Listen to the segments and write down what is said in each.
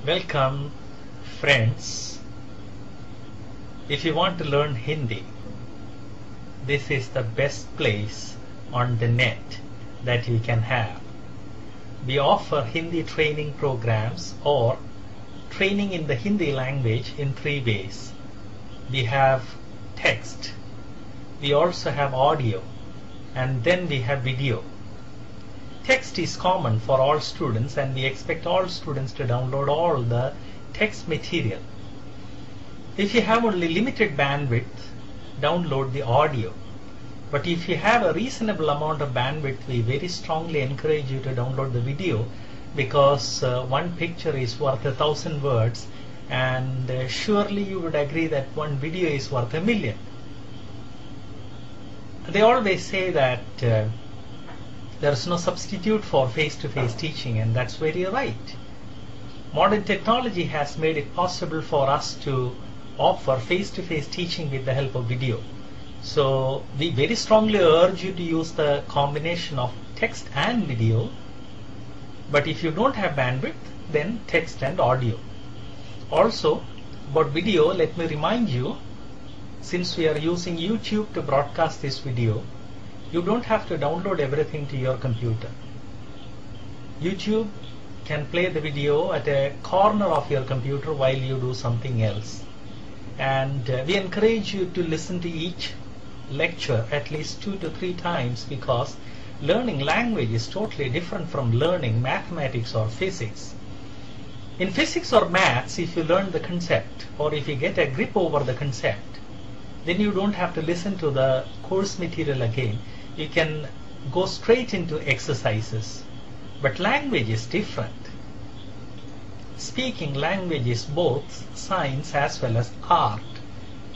Welcome, friends. If you want to learn Hindi, this is the best place on the net that you can have. We offer Hindi training programs or training in the Hindi language in 3 ways. We have text, we also have audio, and then we have video. Text is common for all students, and we expect all students to download all the text material. If you have only limited bandwidth, download the audio. But if you have a reasonable amount of bandwidth, we very strongly encourage you to download the video, because one picture is worth 1,000 words, and surely you would agree that one video is worth 1,000,000. They always say that there is no substitute for face-to-face teaching, and that's very right. Modern technology has made it possible for us to offer face-to-face teaching with the help of video. So we very strongly urge you to use the combination of text and video. But if you don't have bandwidth, then text and audio. Also, about video, let me remind you, since we are using YouTube to broadcast this video, you don't have to download everything to your computer. YouTube can play the video at a corner of your computer while you do something else. And we encourage you to listen to each lecture at least 2 to 3 times, because learning language is totally different from learning mathematics or physics. In physics or maths, if you learn the concept, or if you get a grip over the concept, then you don't have to listen to the course material again. You can go straight into exercises. But language is different. Speaking language is both science as well as art,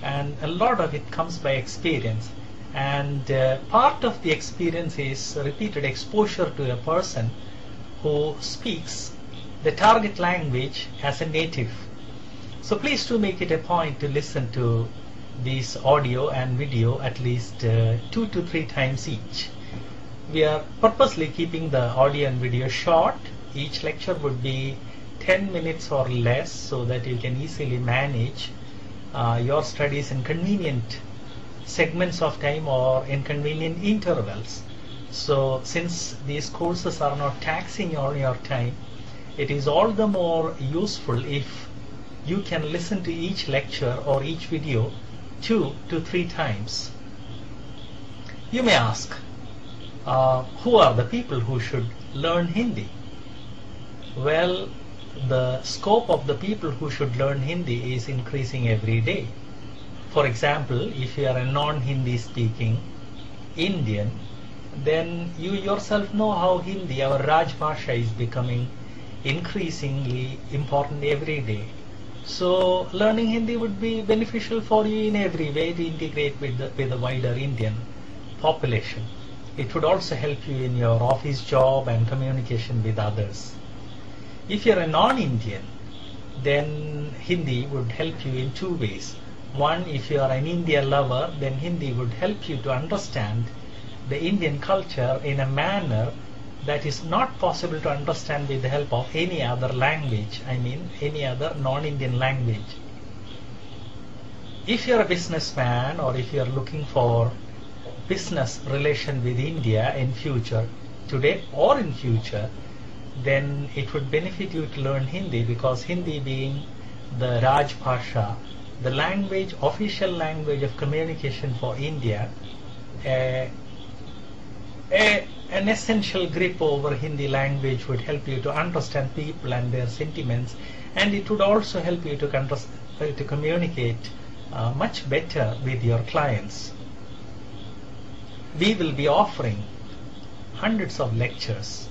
and a lot of it comes by experience, and part of the experience is repeated exposure to a person who speaks the target language as a native. So please do make it a point to listen to these audio and video at least 2 to 3 times each. We are purposely keeping the audio and video short. Each lecture would be 10 minutes or less, so that you can easily manage your studies in convenient segments of time or in convenient intervals. So since these courses are not taxing on your time, it is all the more useful if you can listen to each lecture or each video 2 to 3 times. You may ask, who are the people who should learn Hindi? Well, the scope of the people who should learn Hindi is increasing every day. For example, if you are a non-Hindi speaking Indian, then you yourself know how Hindi, our Raj Bhasha, is becoming increasingly important every day. So learning Hindi would be beneficial for you in every way to integrate with the wider Indian population. It would also help you in your office job and communication with others. If you're a non-Indian, then Hindi would help you in 2 ways. One, if you are an India lover, then Hindi would help you to understand the Indian culture in a manner that is not possible to understand with the help of any other language, I mean any other non-Indian language. If you're a businessman, or if you're looking for business relation with India in future, today or in future, then it would benefit you to learn Hindi, because Hindi being the Raj Bhasha, the language, official language of communication for India, an essential grip over Hindi language would help you to understand people and their sentiments, and it would also help you to communicate much better with your clients. We will be offering hundreds of lectures,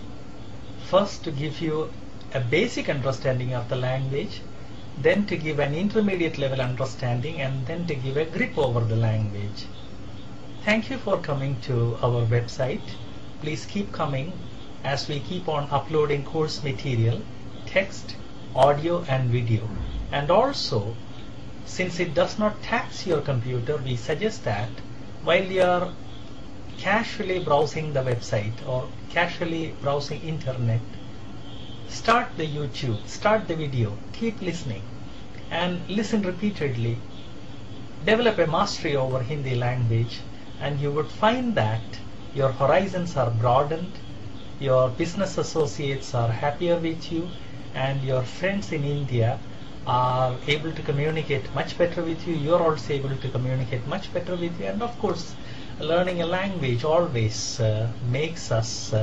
first to give you a basic understanding of the language, then to give an intermediate level understanding, and then to give a grip over the language. Thank you for coming to our website. Please keep coming as we keep on uploading course material, text, audio and video. And also, since it does not tax your computer, we suggest that while you are casually browsing the website or casually browsing internet, Start the YouTube, start the video, keep listening and listen repeatedly. Develop a mastery over Hindi language and you would find that your horizons are broadened, your business associates are happier with you, and your friends in India are able to communicate much better with you. You're also able to communicate much better with you. And of course, learning a language always makes us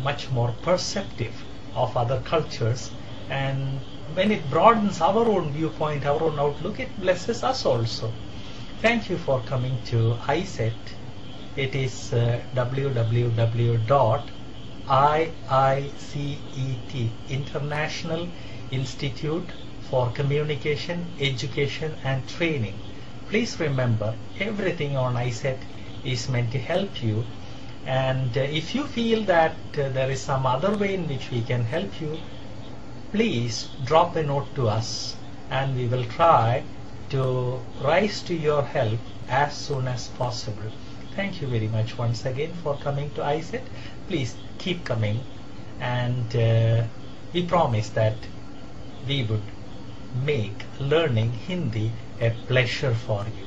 much more perceptive of other cultures. And when it broadens our own viewpoint, our own outlook, it blesses us also. Thank you for coming to ICET. It is www.IICET, International Institute for Communication, Education and Training. Please remember, everything on ICET is meant to help you. And if you feel that there is some other way in which we can help you, please drop a note to us and we will try to rise to your help as soon as possible. Thank you very much once again for coming to ICET. Please keep coming, and we promise that we would make learning Hindi a pleasure for you.